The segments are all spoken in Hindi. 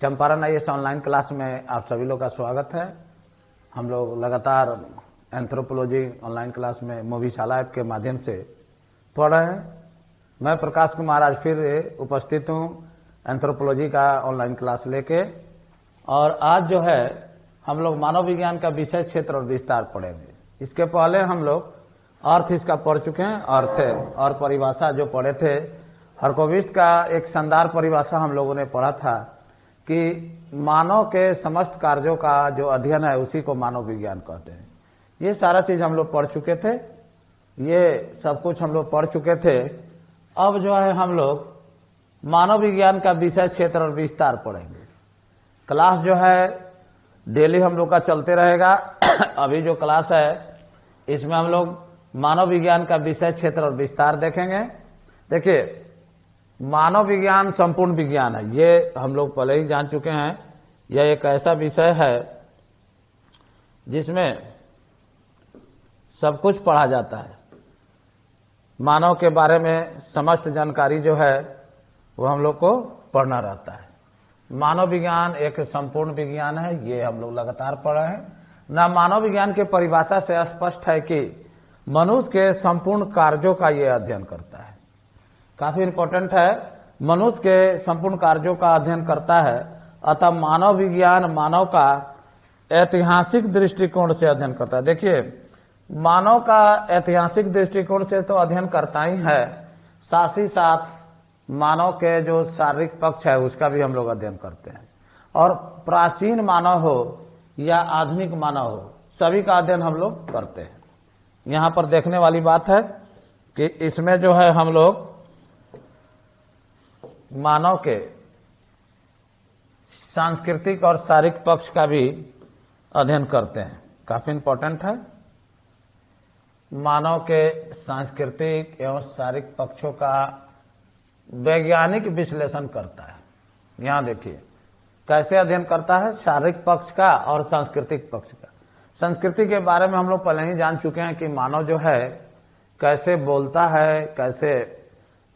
चंपारण आईएएस ऑनलाइन क्लास में आप सभी लोग का स्वागत है। हम लोग लगातार एंथ्रोपोलॉजी ऑनलाइन क्लास में मूवीशाला ऐप के माध्यम से पढ़ रहे हैं। मैं प्रकाश कुमार आज फिर उपस्थित हूं एंथ्रोपोलॉजी का ऑनलाइन क्लास लेके, और आज जो है हम लोग मानव विज्ञान का विषय, क्षेत्र और विस्तार पढ़ेंगे। इसके पहले हम लोग अर्थ इसका पढ़ चुके हैं, अर्थ और परिभाषा जो पढ़े थे। हरकोविस्ट का एक शानदार परिभाषा हम लोगों ने पढ़ा था कि मानव के समस्त कार्यों का जो अध्ययन है उसी को मानव विज्ञान कहते हैं। ये सारा चीज हम लोग पढ़ चुके थे, ये सब कुछ हम लोग पढ़ चुके थे। अब जो है हम लोग मानव विज्ञान का विषय, क्षेत्र और विस्तार पढ़ेंगे। क्लास जो है डेली हम लोग का चलते रहेगा। अभी जो क्लास है इसमें हम लोग मानव विज्ञान का विषय, क्षेत्र और विस्तार देखेंगे। देखिए, मानव विज्ञान संपूर्ण विज्ञान है, ये हम लोग पहले ही जान चुके हैं। यह एक ऐसा विषय है जिसमें सब कुछ पढ़ा जाता है। मानव के बारे में समस्त जानकारी जो है वो हम लोग को पढ़ना रहता है। मानव विज्ञान एक संपूर्ण विज्ञान है, ये हम लोग लगातार पढ़ रहे हैं ना। मानव विज्ञान के परिभाषा से स्पष्ट है कि मनुष्य के संपूर्ण कार्यों का ये अध्ययन करता है। काफी इंपॉर्टेंट है, मनुष्य के संपूर्ण कार्यों का अध्ययन करता है। अतः मानव विज्ञान मानव का ऐतिहासिक दृष्टिकोण से अध्ययन करता है। देखिए, मानव का ऐतिहासिक दृष्टिकोण से तो अध्ययन करता ही है, साथ ही साथ मानव के जो शारीरिक पक्ष है उसका भी हम लोग अध्ययन करते हैं। और प्राचीन मानव हो या आधुनिक मानव हो, सभी का अध्ययन हम लोग करते हैं। यहाँ पर देखने वाली बात है कि इसमें जो है हम लोग मानव के सांस्कृतिक और शारीरिक पक्ष का भी अध्ययन करते हैं। काफी इंपॉर्टेंट है, मानव के सांस्कृतिक एवं शारीरिक पक्षों का वैज्ञानिक विश्लेषण करता है। यहां देखिए कैसे अध्ययन करता है, शारीरिक पक्ष का और सांस्कृतिक पक्ष का। संस्कृति के बारे में हम लोग पहले ही जान चुके हैं कि मानव जो है कैसे बोलता है, कैसे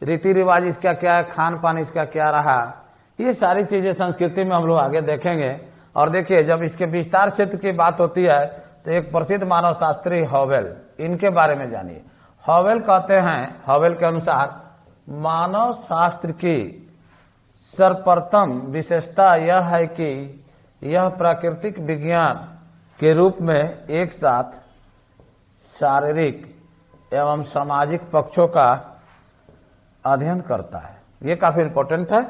रीति रिवाज इसका क्या है, खान पान इसका क्या रहा, ये सारी चीजें संस्कृति में हम लोग आगे देखेंगे। और देखिए, जब इसके विस्तार क्षेत्र की बात होती है तो एक प्रसिद्ध मानव शास्त्री हॉवेल, इनके बारे में जानिए। हॉवेल कहते हैं, हॉवेल के अनुसार मानव शास्त्र की सर्वप्रथम विशेषता यह है कि यह प्राकृतिक विज्ञान के रूप में एक साथ शारीरिक एवं सामाजिक पक्षों का अध्ययन करता है। ये काफी इंपॉर्टेंट है,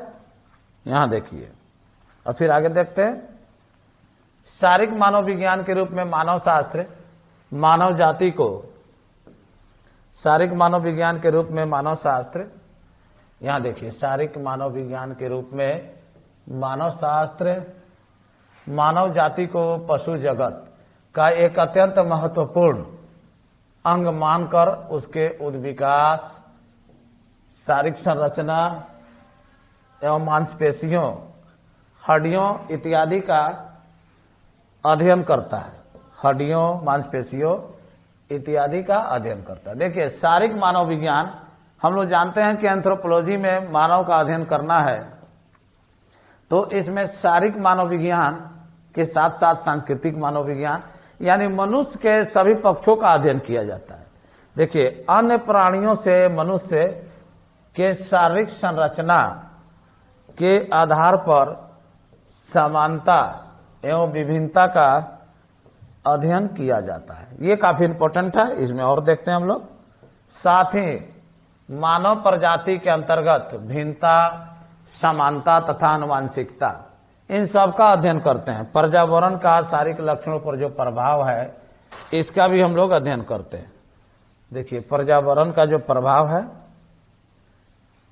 यहां देखिए। और फिर आगे देखते हैं, शारीरिक मानव विज्ञान के रूप में मानव शास्त्र मानव जाति को, शारीरिक मानव विज्ञान के रूप में मानव शास्त्र, यहां देखिए, शारीरिक मानव विज्ञान के रूप में मानव शास्त्र मानव जाति को पशु जगत का एक अत्यंत महत्वपूर्ण अंग मानकर उसके उद्विकास, शारीरिक संरचना एवं मांसपेशियों, हड्डियों इत्यादि का अध्ययन करता है। हड्डियों, मांसपेशियों इत्यादि का अध्ययन करता है। देखिए, शारीरिक मानव विज्ञान, हम लोग जानते हैं कि एंथ्रोपोलॉजी में मानव का अध्ययन करना है, तो इसमें शारीरिक मानव विज्ञान के साथ साथ सांस्कृतिक मानव विज्ञान यानी मनुष्य के सभी पक्षों का अध्ययन किया जाता है। देखिए, अन्य प्राणियों से मनुष्य के शारीरिक संरचना के आधार पर समानता एवं विभिन्नता का अध्ययन किया जाता है। ये काफी इंपॉर्टेंट है, इसमें और देखते हैं हम लोग। साथ ही मानव प्रजाति के अंतर्गत भिन्नता, समानता तथा आनुवांशिकता, इन सब का अध्ययन करते हैं। पर्यावरण का शारीरिक लक्षणों पर जो प्रभाव है इसका भी हम लोग अध्ययन करते हैं। देखिए, पर्यावरण का जो प्रभाव है,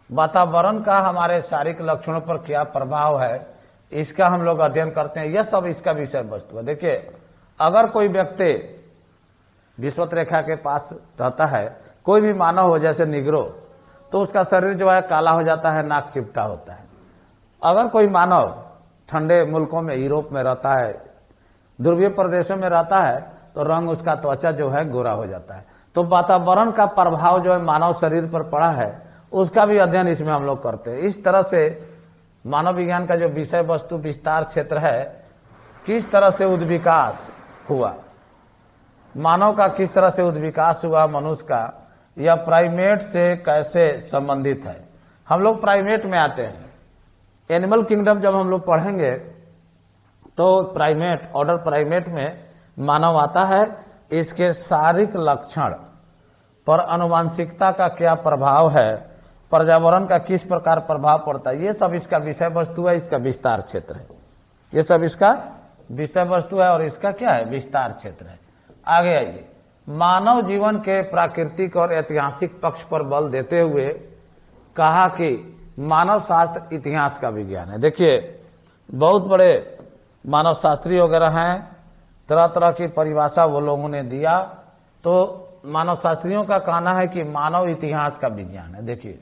वातावरण का हमारे शारीरिक लक्षणों पर क्या प्रभाव है, इसका हम लोग अध्ययन करते हैं। यह सब इसका विषय वस्तु है। देखिए, अगर कोई व्यक्ति विषुवत रेखा के पास रहता है, कोई भी मानव हो जैसे निग्रो, तो उसका शरीर जो है काला हो जाता है, नाक चिपटा होता है। अगर कोई मानव ठंडे मुल्कों में, यूरोप में रहता है, ध्रुवीय प्रदेशों में रहता है, तो रंग उसका त्वचा जो है गोरा हो जाता है। तो वातावरण का प्रभाव जो है मानव शरीर पर पड़ा है उसका भी अध्ययन इसमें हम लोग करते हैं। इस तरह से मानव विज्ञान का जो विषय वस्तु विस्तार क्षेत्र है, किस तरह से उद्विकास हुआ, मानव का किस तरह से उद्विकास हुआ, मनुष्य का, यह प्राइमेट से कैसे संबंधित है। हम लोग प्राइमेट में आते हैं। एनिमल किंगडम जब हम लोग पढ़ेंगे तो प्राइमेट, ऑर्डर प्राइमेट में मानव आता है। इसके शारीरिक लक्षण पर आनुवंशिकता का क्या प्रभाव है, पर्यावरण का किस प्रकार प्रभाव पड़ता है, ये सब इसका विषय वस्तु है, इसका विस्तार क्षेत्र है। ये सब इसका विषय वस्तु है और इसका क्या है, विस्तार क्षेत्र है। आगे आइए, मानव जीवन के प्राकृतिक और ऐतिहासिक पक्ष पर बल देते हुए कहा कि मानव शास्त्र इतिहास का विज्ञान है। देखिए, बहुत बड़े मानव शास्त्री वगैरह हैं, तरह तरह की परिभाषा वो लोगों ने दिया। तो मानव शास्त्रियों का कहना है कि मानव इतिहास का विज्ञान है। देखिए,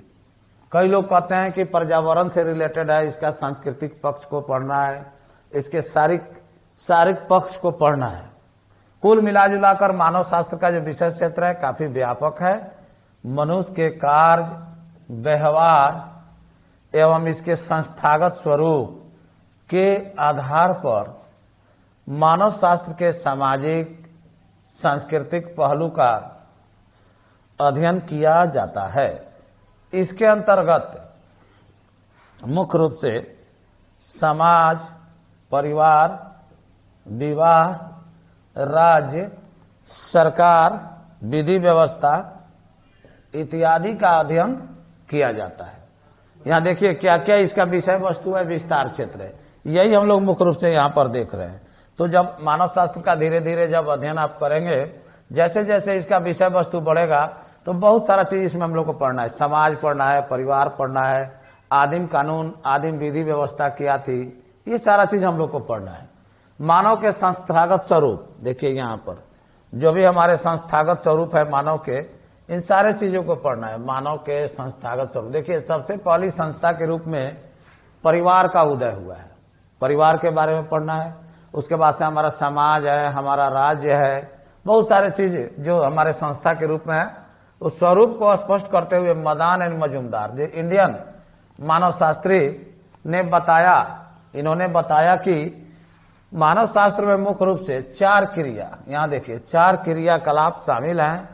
कई लोग कहते हैं कि पर्यावरण से रिलेटेड है, इसका सांस्कृतिक पक्ष को पढ़ना है, इसके शारीरिक पक्ष को पढ़ना है। कुल मिलाजुलाकर मानव शास्त्र का जो विषय क्षेत्र है काफी व्यापक है। मनुष्य के कार्य, व्यवहार एवं इसके संस्थागत स्वरूप के आधार पर मानव शास्त्र के सामाजिक सांस्कृतिक पहलू का अध्ययन किया जाता है। इसके अंतर्गत मुख्य रूप से समाज, परिवार, विवाह, राज्य, सरकार, विधि व्यवस्था इत्यादि का अध्ययन किया जाता है। यहाँ देखिए क्या क्या इसका विषय वस्तु है, विस्तार क्षेत्र है। यही हम लोग मुख्य रूप से यहाँ पर देख रहे हैं। तो जब मानव शास्त्र का धीरे धीरे जब अध्ययन आप करेंगे, जैसे जैसे इसका विषय वस्तु बढ़ेगा तो बहुत सारा चीज इसमें हम लोग को पढ़ना है। समाज पढ़ना है, परिवार पढ़ना है, आदिम कानून, आदिम विधि व्यवस्था क्या थी, ये सारा चीज हम लोग को पढ़ना है। मानव के संस्थागत स्वरूप, देखिए यहाँ पर जो भी हमारे संस्थागत स्वरूप है मानव के, इन सारे चीजों को पढ़ना है। मानव के संस्थागत स्वरूप, देखिए सबसे पहली संस्था के रूप में परिवार का उदय हुआ है, परिवार के बारे में पढ़ना है। उसके बाद से हमारा समाज है, हमारा राज्य है, बहुत सारे चीजें जो हमारे संस्था के रूप में है। उस स्वरूप को स्पष्ट करते हुए मदान एंड मजूमदार, जो इंडियन मानव शास्त्री ने बताया, इन्होंने बताया कि मानव शास्त्र में मुख्य रूप से 4 क्रिया, यहाँ देखिए 4 क्रियाकलाप शामिल हैं।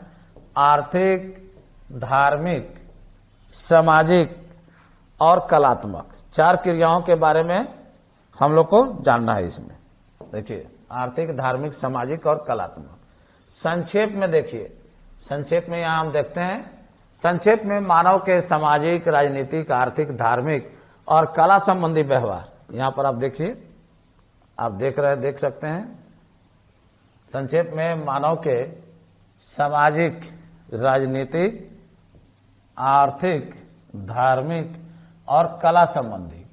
आर्थिक, धार्मिक, सामाजिक और कलात्मक, 4 क्रियाओं के बारे में हम लोग को जानना है इसमें। देखिए, आर्थिक, धार्मिक, सामाजिक और कलात्मक। संक्षेप में देखिए, संक्षेप में यहाँ हम देखते हैं, संक्षेप में मानव के सामाजिक, राजनीतिक, आर्थिक, धार्मिक और कला संबंधी व्यवहार। यहाँ पर आप देखिए, आप देख सकते हैं। संक्षेप में मानव के सामाजिक, राजनीतिक, आर्थिक, धार्मिक और कला संबंधी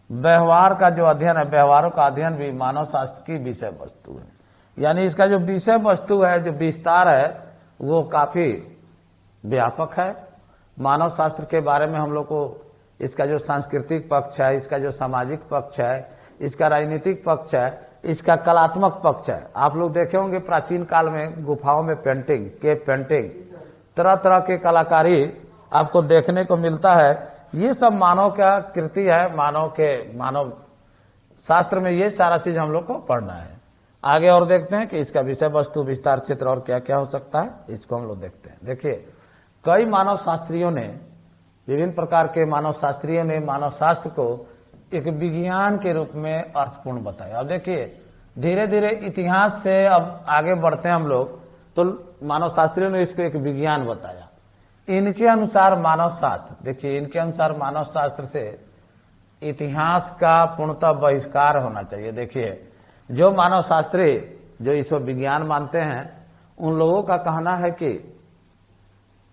व्यवहार का जो अध्ययन है, व्यवहारों का अध्ययन भी मानव शास्त्र की विषय वस्तु है। यानी इसका जो विषय वस्तु है, जो विस्तार है, वो काफी व्यापक है। मानव शास्त्र के बारे में हम लोग को इसका जो सांस्कृतिक पक्ष है, इसका जो सामाजिक पक्ष है, इसका राजनीतिक पक्ष है, इसका कलात्मक पक्ष है। आप लोग देखे होंगे प्राचीन काल में गुफाओं में पेंटिंग, केव पेंटिंग, तरह तरह के कलाकारी आपको देखने को मिलता है। ये सब मानव का कृति है। मानव शास्त्र में ये सारा चीज हम लोग को पढ़ना है। आगे और देखते हैं कि इसका विषय वस्तु, विस्तार क्षेत्र और क्या क्या हो सकता है, इसको हम लोग देखते हैं। देखिए, कई मानव शास्त्रियों ने, विभिन्न प्रकार के मानव शास्त्रियों ने मानव शास्त्र को एक विज्ञान के रूप में अर्थपूर्ण बताया। अब देखिए, धीरे धीरे इतिहास से अब आगे बढ़ते हैं हम लोग, तो मानव शास्त्रियों ने इसको एक विज्ञान बताया। इनके अनुसार मानव शास्त्र, देखिए इनके अनुसार मानव शास्त्र से इतिहास का पूर्णतः बहिष्कार होना चाहिए। देखिए, जो मानव शास्त्री जो इसको विज्ञान मानते हैं, उन लोगों का कहना है कि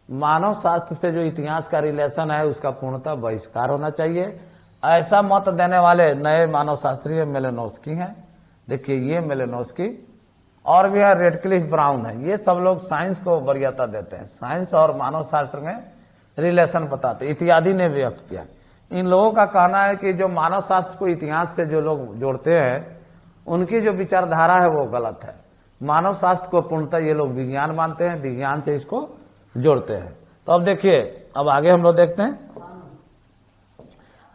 मानव शास्त्र से जो इतिहास का रिलेशन है उसका पूर्णतः बहिष्कार होना चाहिए। ऐसा मत देने वाले नए मानव शास्त्री मेलेनोस्की हैं। देखिए, ये मेलेनोस्की और भी है, रेडक्लिफ ब्राउन है। ये सब लोग साइंस को वरीयता देते हैं, साइंस और मानव शास्त्र में रिलेशन बताते, इत्यादि ने व्यक्त किया। इन लोगों का कहना है कि जो मानव शास्त्र को इतिहास से जो लोग जोड़ते हैं, उनकी जो विचारधारा है वो गलत है। मानव शास्त्र को पूर्णतः ये लोग विज्ञान मानते हैं, विज्ञान से इसको जोड़ते हैं। तो अब देखिए, अब आगे हम लोग देखते हैं।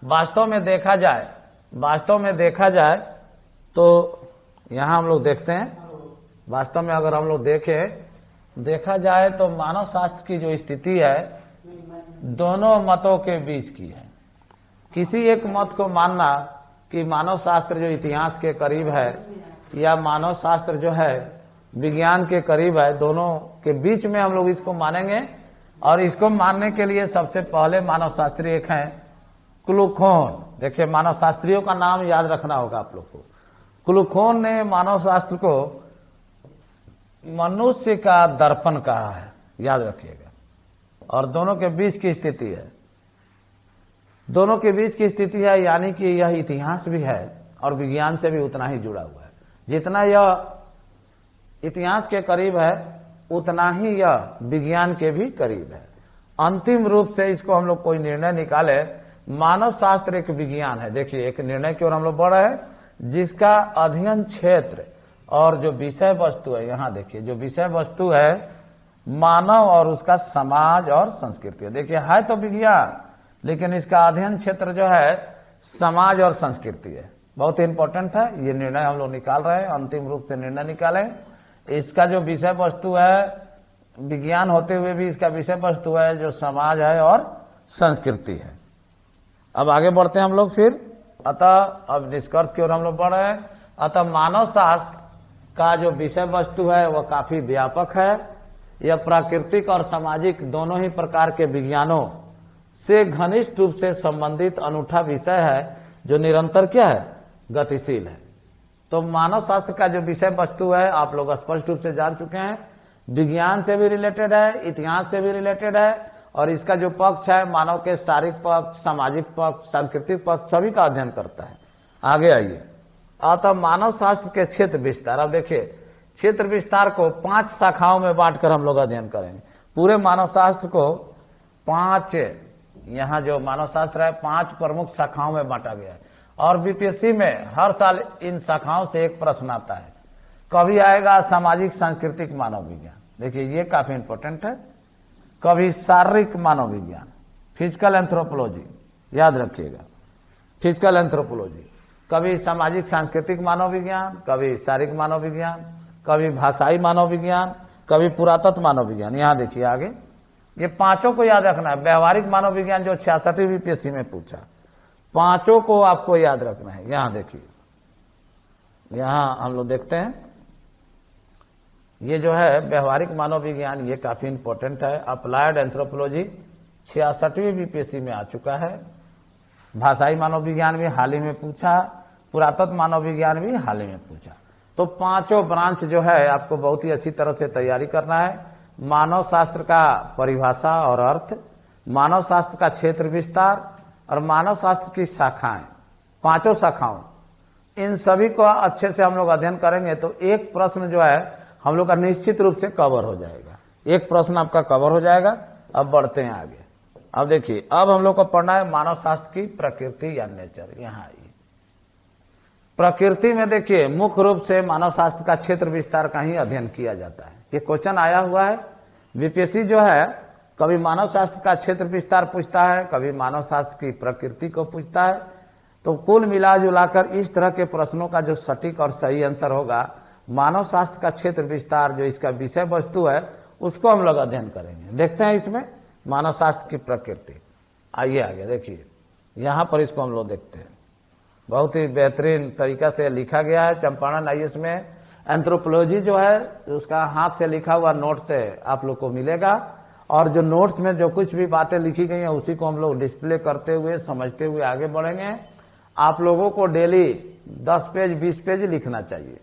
वास्तव में देखा जाए तो यहां हम लोग देखते हैं, वास्तव में अगर हम लोग देखा जाए तो मानव शास्त्र की जो स्थिति है दोनों मतों के बीच की है। किसी एक मत को मानना कि मानव शास्त्र जो इतिहास के करीब है या मानव शास्त्र जो है विज्ञान के करीब है, दोनों के बीच में हम लोग इसको मानेंगे। और इसको मानने के लिए सबसे पहले मानव शास्त्री एक हैं क्लूखोन। देखिए, मानव शास्त्रियों का नाम याद रखना होगा आप लोग को। क्लूखोन ने मानव शास्त्र को मनुष्य का दर्पण कहा है, याद रखिएगा। और दोनों के बीच की स्थिति है, दोनों के बीच की स्थिति है, यानी कि यह इतिहास भी है और विज्ञान से भी उतना ही जुड़ा हुआ है। जितना यह इतिहास के करीब है उतना ही यह विज्ञान के भी करीब है। अंतिम रूप से इसको हम लोग कोई निर्णय निकाले, मानव शास्त्र एक विज्ञान है। देखिए, एक निर्णय की ओर हम लोग बढ़ रहे हैं जिसका अध्ययन क्षेत्र और जो विषय वस्तु है, यहां देखिए जो विषय वस्तु है मानव और उसका समाज और संस्कृति है। देखिए, है तो विज्ञान लेकिन इसका अध्ययन क्षेत्र जो है समाज और संस्कृति है। बहुत इंपॉर्टेंट है ये निर्णय हम लोग निकाल रहे हैं, अंतिम रूप से निर्णय निकालें। इसका जो विषय वस्तु है विज्ञान होते हुए भी इसका विषय वस्तु है जो समाज है और संस्कृति है। अब आगे बढ़ते हैं हम लोग फिर। अतः अब निष्कर्ष की ओर हम लोग बढ़ रहे हैं। अतः मानव शास्त्र का जो विषय वस्तु है वह काफी व्यापक है। यह प्राकृतिक और सामाजिक दोनों ही प्रकार के विज्ञानों से घनिष्ठ रूप से संबंधित अनूठा विषय है जो निरंतर क्या है, गतिशील है। तो मानव शास्त्र का जो विषय वस्तु है आप लोग स्पष्ट रूप से जान चुके हैं, विज्ञान से भी रिलेटेड है, इतिहास से भी रिलेटेड है। और इसका जो पक्ष है मानव के शारीरिक पक्ष, सामाजिक पक्ष, सांस्कृतिक पक्ष सभी का अध्ययन करता है। आगे आइए। अतः मानव शास्त्र के क्षेत्र विस्तार, अब देखिए क्षेत्र विस्तार को 5 शाखाओं में बांटकर हम लोग अध्ययन करेंगे। पूरे मानव शास्त्र को 5, यहाँ जो मानव शास्त्र है 5 प्रमुख शाखाओं में बांटा गया है। और बीपीएससी में हर साल इन शाखाओं से एक प्रश्न आता है। कभी आएगा सामाजिक सांस्कृतिक मानव विज्ञान, देखिए ये काफी इंपॉर्टेंट है। कभी शारीरिक मानव विज्ञान, फिजिकल एंथ्रोपोलॉजी, याद रखिएगा फिजिकल एंथ्रोपोलॉजी। कभी सामाजिक सांस्कृतिक मानव विज्ञान, कभी शारीरिक मानव विज्ञान, कभी भाषाई मानव विज्ञान, कभी पुरातत्व मानव विज्ञान। यहां देखिए आगे ये 5 को याद रखना है। व्यवहारिक मानव विज्ञान जो 66वीं बीपीएससी में पूछा, 5 को आपको याद रखना है। यहां देखिए, यहां हम लोग देखते हैं ये जो है व्यवहारिक मानव विज्ञान, ये काफी इंपॉर्टेंट है। अप्लाइड एंथ्रोपोलॉजी 66वीं बीपीएससी में आ चुका है। भाषाई मानव विज्ञान भी हाल ही में पूछा, पुरातत्व मानव विज्ञान भी हाल ही में पूछा। तो 5 ब्रांच जो है आपको बहुत ही अच्छी तरह से तैयारी करना है। मानव शास्त्र का परिभाषा और अर्थ, मानव शास्त्र का क्षेत्र विस्तार और मानव शास्त्र की शाखाएं, 5 शाखाओं, इन सभी को अच्छे से हम लोग अध्ययन करेंगे तो एक प्रश्न जो है हम लोग का निश्चित रूप से कवर हो जाएगा। एक प्रश्न आपका कवर हो जाएगा। अब बढ़ते हैं आगे। अब देखिए, अब हम लोग को पढ़ना है मानव शास्त्र की प्रकृति या नेचर। यहाँ आइए, प्रकृति में देखिए मुख्य रूप से मानव शास्त्र का क्षेत्र विस्तार का ही अध्ययन किया जाता है। ये क्वेश्चन आया हुआ है। बीपीएससी जो है कभी मानव शास्त्र का क्षेत्र विस्तार पूछता है, कभी मानव शास्त्र की प्रकृति को पूछता है। तो कुल मिला जुलाकर इस तरह के प्रश्नों का जो सटीक और सही आंसर होगा, मानव शास्त्र का क्षेत्र विस्तार जो इसका विषय वस्तु है उसको हम लोग अध्ययन करेंगे। देखते हैं इसमें मानव शास्त्र की प्रकृति। आइए आगे देखिए, यहां पर इसको हम लोग देखते हैं। बहुत ही बेहतरीन तरीका से लिखा गया है। चंपारण आईएएस में एंथ्रोपोलॉजी जो है उसका हाथ से लिखा हुआ नोट से आप लोग को मिलेगा। और जो नोट्स में जो कुछ भी बातें लिखी गई हैं उसी को हम लोग डिस्प्ले करते हुए समझते हुए आगे बढ़ेंगे। आप लोगों को डेली 10 पेज 20 पेज लिखना चाहिए।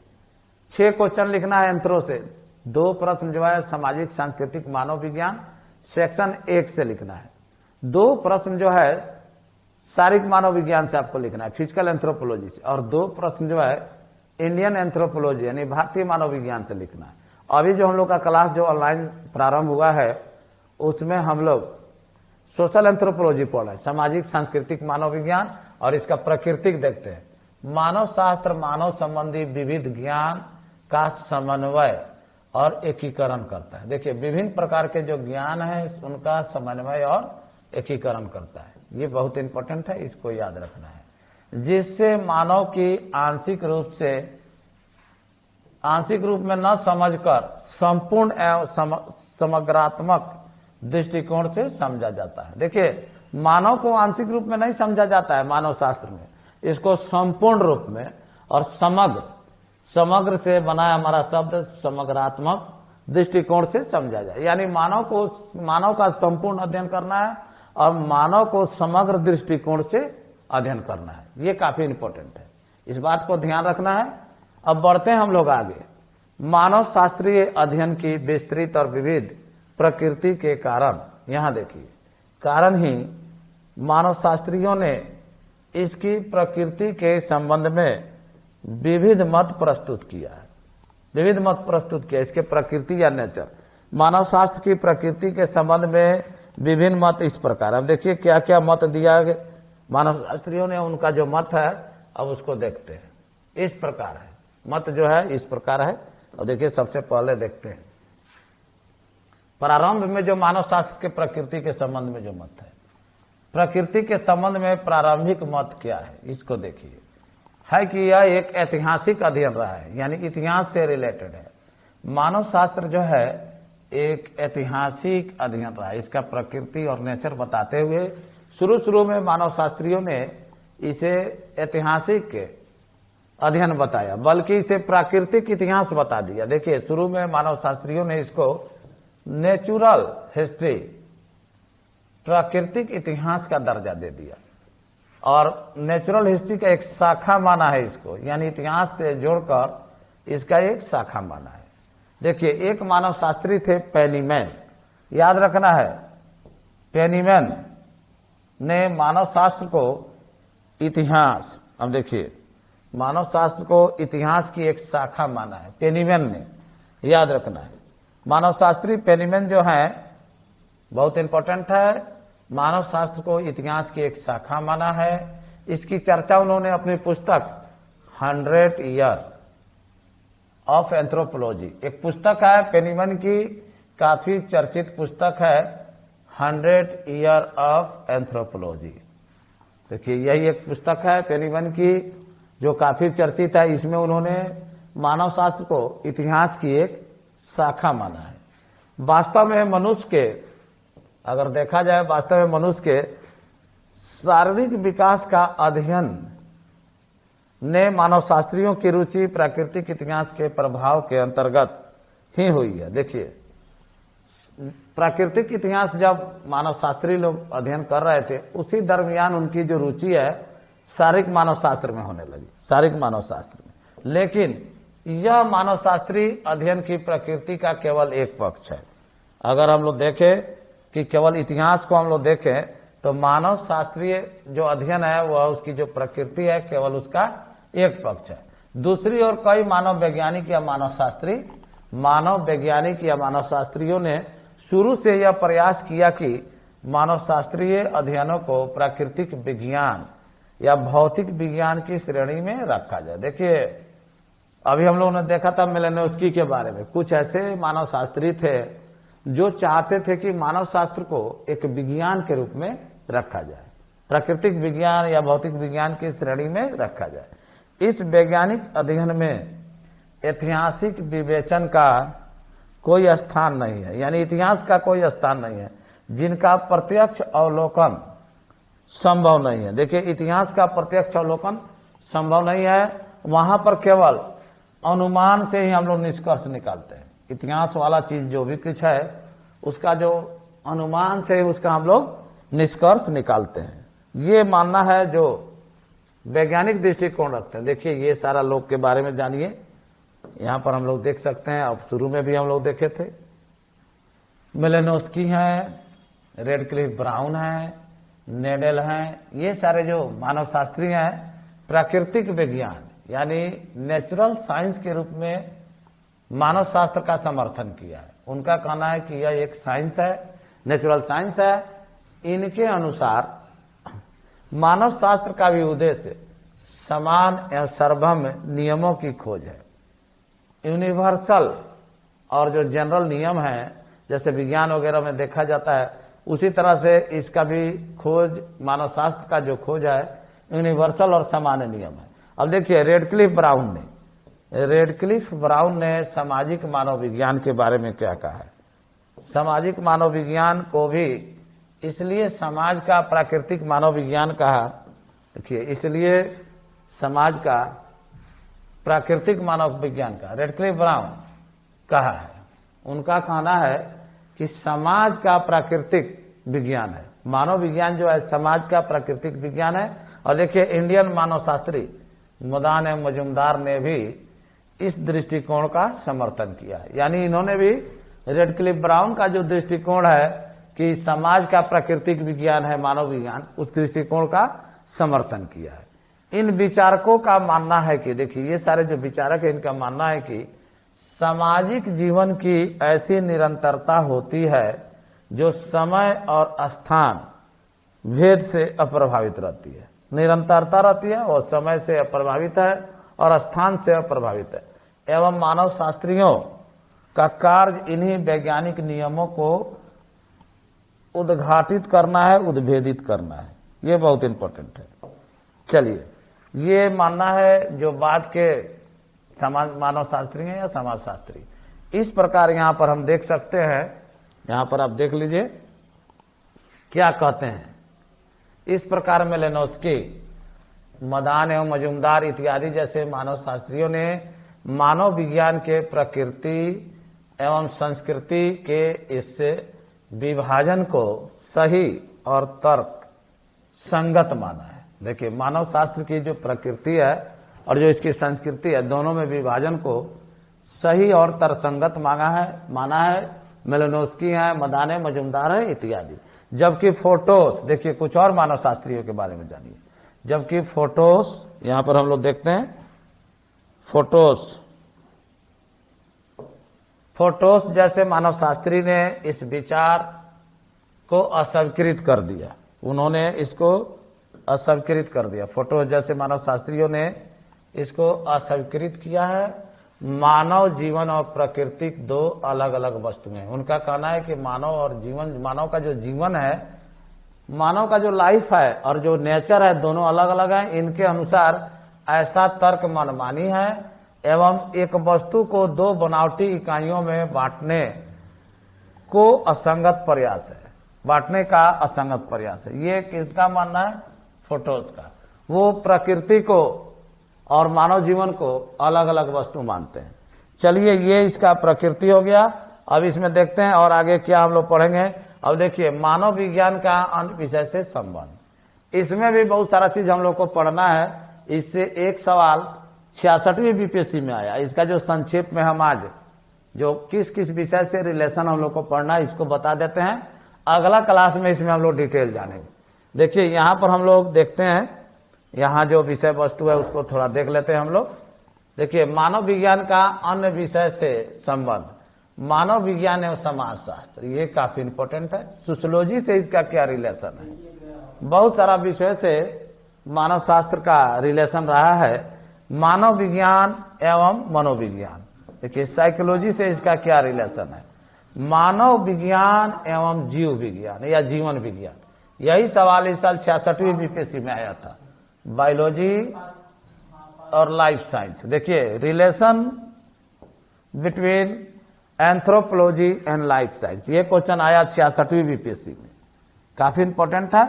6 क्वेश्चन लिखना है एंथ्रो से, 2 प्रश्न जो है सामाजिक सांस्कृतिक मानव विज्ञान सेक्शन 1 से लिखना है, 2 प्रश्न जो है शारीरिक मानव विज्ञान से आपको लिखना है, फिजिकल एंथ्रोपोलॉजी से, और 2 प्रश्न जो है इंडियन एंथ्रोपोलॉजी यानी भारतीय मानव विज्ञान से लिखना है। अभी जो हम लोग का क्लास जो ऑनलाइन प्रारंभ हुआ है उसमें हम लोग सोशल एंथ्रोपोलॉजी पढ़ रहे हैं, सामाजिक सांस्कृतिक मानव विज्ञान, और इसका प्राकृतिक देखते हैं। मानव शास्त्र मानव संबंधी विविध ज्ञान का समन्वय और एकीकरण करता है। देखिए विभिन्न प्रकार के जो ज्ञान है उनका समन्वय और एकीकरण करता है। ये बहुत इंपॉर्टेंट है, इसको याद रखना है। जिससे मानव की आंशिक रूप में न समझकर संपूर्ण एवं समग्रात्मक दृष्टिकोण से समझा जाता है। देखिए, मानव को आंशिक रूप में नहीं समझा जाता है मानव शास्त्र में, इसको संपूर्ण रूप में और समग्र से बनाया हमारा शब्द समग्रात्मक दृष्टिकोण से समझा जाए। यानी मानव का संपूर्ण अध्ययन करना है और मानव को समग्र दृष्टिकोण से अध्ययन करना है। ये काफी इंपॉर्टेंट है, इस बात को ध्यान रखना है। अब बढ़ते हैं हम लोग आगे। मानव शास्त्रीय अध्ययन की विस्तृत और विविध प्रकृति के कारण, यहां देखिए, कारण ही मानव शास्त्रियों ने इसकी प्रकृति के संबंध में विविध मत प्रस्तुत किया है। विविध मत प्रस्तुत किया इसके प्रकृति या नेचर, मानव शास्त्र की प्रकृति के संबंध में विभिन्न मत इस प्रकार। अब देखिए क्या क्या मत दिया गया मानव शास्त्रियों ने, उनका जो मत है अब उसको देखते हैं। इस प्रकार है मत, जो है इस प्रकार है। और देखिए सबसे पहले देखते हैं प्रारंभ में जो मानव शास्त्र के प्रकृति के संबंध में जो मत है। प्रकृति के संबंध में प्रारंभिक मत क्या है, इसको देखिए, है कि यह एक ऐतिहासिक अध्ययन रहा है, यानी इतिहास से रिलेटेड है। मानव शास्त्र जो है एक ऐतिहासिक अध्ययन रहा है। इसका प्रकृति और नेचर बताते हुए शुरू में मानव शास्त्रियों ने इसे ऐतिहासिक अध्ययन बताया, बल्कि इसे प्राकृतिक इतिहास बता दिया। देखिए शुरू में मानव शास्त्रियों ने इसको नेचुरल हिस्ट्री, प्राकृतिक इतिहास का दर्जा दे दिया और नेचुरल हिस्ट्री का एक शाखा माना है इसको, यानी इतिहास से जोड़कर इसका एक शाखा माना है। देखिए एक मानव शास्त्री थे पेनीमैन, याद रखना है, पेनीमैन ने मानव शास्त्र को इतिहास, अब देखिए मानव शास्त्र को इतिहास की एक शाखा माना है पेनीमैन ने, याद रखना है। मानव शास्त्री पेनीमैन जो है बहुत इंपॉर्टेंट है, मानव शास्त्र को इतिहास की एक शाखा माना है। इसकी चर्चा उन्होंने अपनी पुस्तक 100 ईयर ऑफ एंथ्रोपोलॉजी, एक पुस्तक है पेनीमैन की, काफी चर्चित पुस्तक है 100 ईयर ऑफ एंथ्रोपोलॉजी। देखिए यही एक पुस्तक है पेनीमैन की जो काफी चर्चित है। इसमें उन्होंने मानव शास्त्र को इतिहास की एक शाखा माना है। वास्तव में मनुष्य के, अगर देखा जाए वास्तव में मनुष्य के शारीरिक विकास का अध्ययन ने मानव शास्त्रियों की रुचि प्राकृतिक इतिहास के प्रभाव के अंतर्गत ही हुई है। देखिए प्राकृतिक इतिहास जब मानव शास्त्री लोग अध्ययन कर रहे थे, उसी दरमियान उनकी जो रुचि है शारीरिक मानव शास्त्र में होने लगी, शारीरिक मानव शास्त्र में। लेकिन यह मानव शास्त्री अध्ययन की प्रकृति का केवल एक पक्ष है। अगर हम लोग देखें कि केवल इतिहास को हम लोग देखें तो मानव शास्त्रीय जो अध्ययन है वह उसकी जो प्रकृति है केवल उसका एक पक्ष है। दूसरी ओर कई मानव वैज्ञानिक या मानव शास्त्रियों ने शुरू से यह प्रयास किया कि मानव शास्त्रीय अध्ययनों को प्राकृतिक विज्ञान या भौतिक विज्ञान की श्रेणी में रखा जाए। देखिए अभी हम लोगों ने देखा था मेलेनोस्की के बारे में, कुछ ऐसे मानव शास्त्री थे जो चाहते थे कि मानव शास्त्र को एक विज्ञान के रूप में रखा जाए, प्राकृतिक विज्ञान या भौतिक विज्ञान की श्रेणी में रखा जाए। इस वैज्ञानिक अध्ययन में ऐतिहासिक विवेचन का कोई स्थान नहीं है, यानी इतिहास का कोई स्थान नहीं है, जिनका प्रत्यक्ष अवलोकन संभव नहीं है। देखिए इतिहास का प्रत्यक्ष अवलोकन संभव नहीं है, वहां पर केवल अनुमान से ही हम लोग निष्कर्ष निकालते हैं। इतिहास वाला चीज जो भी कुछ है उसका जो अनुमान से उसका हम लोग निष्कर्ष निकालते हैं, ये मानना है जो वैज्ञानिक दृष्टिकोण रखते हैं। देखिए ये सारा लोग के बारे में जानिए, यहां पर हम लोग देख सकते हैं। अब शुरू में भी हम लोग देखे थे, मेलेनोस्की हैं, रेडक्लिफ ब्राउन हैं, नेडल हैं, ये सारे जो मानव शास्त्री हैं प्राकृतिक विज्ञान यानी नेचुरल साइंस के रूप में मानव शास्त्र का समर्थन किया है। उनका कहना है कि यह एक साइंस है, नेचुरल साइंस है। इनके अनुसार मानव शास्त्र का भी उद्देश्य समान एवं सर्वभौम नियमों की खोज है। यूनिवर्सल और जो जनरल नियम है जैसे विज्ञान वगैरह में देखा जाता है, उसी तरह से इसका भी खोज, मानव शास्त्र का जो खोज है यूनिवर्सल और सामान्य नियम है। अब देखिए रेडक्लिफ ब्राउन ने सामाजिक मानव विज्ञान के बारे में क्या कहा है। सामाजिक मानव विज्ञान को भी इसलिए समाज का प्राकृतिक मानव विज्ञान कहा, देखिए इसलिए समाज का प्राकृतिक मानव विज्ञान का रेडक्लिफ ब्राउन कहा है। उनका कहना है कि समाज का प्राकृतिक विज्ञान है, मानव विज्ञान जो है समाज का प्राकृतिक विज्ञान है। और देखिए इंडियन मानव शास्त्री मदान एवं मजुमदार ने भी इस दृष्टिकोण का समर्थन किया है। यानी इन्होंने भी रेडक्लिफ ब्राउन का जो दृष्टिकोण है कि समाज का प्राकृतिक विज्ञान है मानव विज्ञान, उस दृष्टिकोण का समर्थन किया है। इन विचारकों का मानना है कि देखिए ये सारे जो विचारक है इनका मानना है कि सामाजिक जीवन की ऐसी निरंतरता होती है जो समय और स्थान भेद से अप्रभावित रहती है। निरंतरता रहती है और समय से अप्रभावित है और स्थान से अप्रभावित है। एवं मानव शास्त्रियों का कार्य इन्हीं वैज्ञानिक नियमों को उद्घाटित करना है, उद्भेदित करना है। ये बहुत इंपॉर्टेंट है। चलिए, ये मानना है जो बाद के मानव शास्त्री हैं या समाज शास्त्री। इस प्रकार यहां पर हम देख सकते हैं, यहां पर आप देख लीजिए क्या कहते हैं। इस प्रकार मेलेनोस्की, मदान एवं मजुमदार इत्यादि जैसे मानव शास्त्रियों ने मानव विज्ञान के प्रकृति एवं संस्कृति के इससे विभाजन को सही और तर्क संगत माना है। देखिए मानव शास्त्र की जो प्रकृति है और जो इसकी संस्कृति है, दोनों में विभाजन को सही और तर्कसंगत माना है। मेलेनोस्की है, मदाने मजुमदार है इत्यादि। जबकि फोटोस, देखिए कुछ और मानव शास्त्रियों के बारे में जानिए। जबकि फोटोस, यहां पर हम लोग देखते हैं फोटोस जैसे मानव शास्त्री ने इस विचार को अस्वीकृत कर दिया। उन्होंने इसको अस्वीकृत कर दिया। फोटोस जैसे मानव शास्त्रियों ने इसको अस्वीकृत किया है। मानव जीवन और प्रकृति दो अलग अलग वस्तुएं। उनका कहना है कि मानव का जो जीवन है, मानव का जो लाइफ है और जो नेचर है, दोनों अलग अलग हैं। इनके अनुसार ऐसा तर्क मनमानी है एवं एक वस्तु को दो बनावटी इकाइयों में बांटने को असंगत प्रयास है, बांटने का असंगत प्रयास है। ये किसका मानना है? फोटोस का। वो प्रकृति को और मानव जीवन को अलग अलग वस्तु मानते हैं। चलिए, ये इसका प्रकृति हो गया। अब इसमें देखते हैं और आगे क्या हम लोग पढ़ेंगे। अब देखिए मानव विज्ञान का अन्य विषय से संबंध, इसमें भी बहुत सारा चीज हम लोग को पढ़ना है। इससे एक सवाल 66वीं बीपीएससी में आया। इसका जो संक्षेप में हम आज जो किस किस विषय से रिलेशन हम लोग को पढ़ना है इसको बता देते हैं। अगला क्लास में इसमें हम लोग डिटेल जानेंगे। देखिए यहां पर हम लोग देखते हैं, यहां जो विषय वस्तु है उसको थोड़ा देख लेते हैं हम लोग। देखिए मानव विज्ञान का अन्य विषय से संबंध, मानव विज्ञान एवं समाज शास्त्र, ये काफी इंपॉर्टेंट है। सोशियोलॉजी से इसका क्या रिलेशन है? बहुत सारा विषय से मानव शास्त्र का रिलेशन रहा है। मानव विज्ञान एवं मनोविज्ञान, देखिए साइकोलॉजी से इसका क्या रिलेशन है? मानव विज्ञान एवं जीव विज्ञान या जीवन विज्ञान, यही सवाल इस साल 66वीं बीपीएससी में आया था। बायोलॉजी और लाइफ साइंस, देखिए relation between anthropology and life science, ये क्वेश्चन आया 66वीं बीपीएससी में। काफी इंपॉर्टेंट था,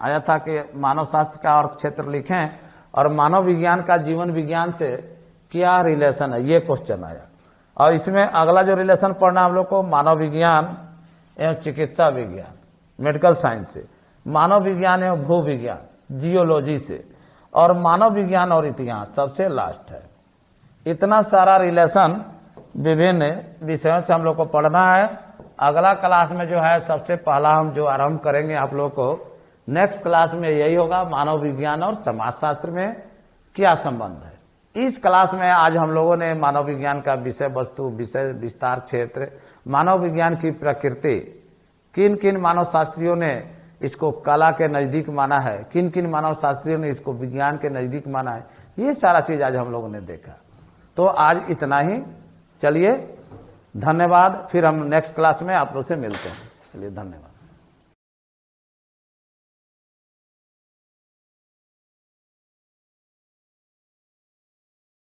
आया था कि मानव शास्त्र का और क्षेत्र लिखें और मानव विज्ञान का जीवन विज्ञान से क्या रिलेशन है, ये क्वेश्चन आया। और इसमें अगला जो रिलेशन पढ़ना हम लोग को मानव विज्ञान एवं चिकित्सा विज्ञान, मेडिकल साइंस से, मानव विज्ञान एवं भू विज्ञान, जियोलॉजी से, और मानव विज्ञान और इतिहास सबसे लास्ट है। इतना सारा रिलेशन विभिन्न विषयों से हम लोग को पढ़ना है। अगला क्लास में जो है सबसे पहला हम जो आरंभ करेंगे आप लोग को नेक्स्ट क्लास में यही होगा, मानव विज्ञान और समाज शास्त्र में क्या संबंध है। इस क्लास में आज हम लोगों ने मानव विज्ञान का विषय वस्तु, विषय विस्तार क्षेत्र, मानव विज्ञान की प्रकृति, किन किन मानव शास्त्रियों ने इसको कला के नजदीक माना है, किन किन मानव शास्त्रियों ने इसको विज्ञान के नजदीक माना है, ये सारा चीज आज हम लोगों ने देखा। तो आज इतना ही, चलिए धन्यवाद। फिर हम नेक्स्ट क्लास में आप लोग से मिलते हैं। चलिए धन्यवाद।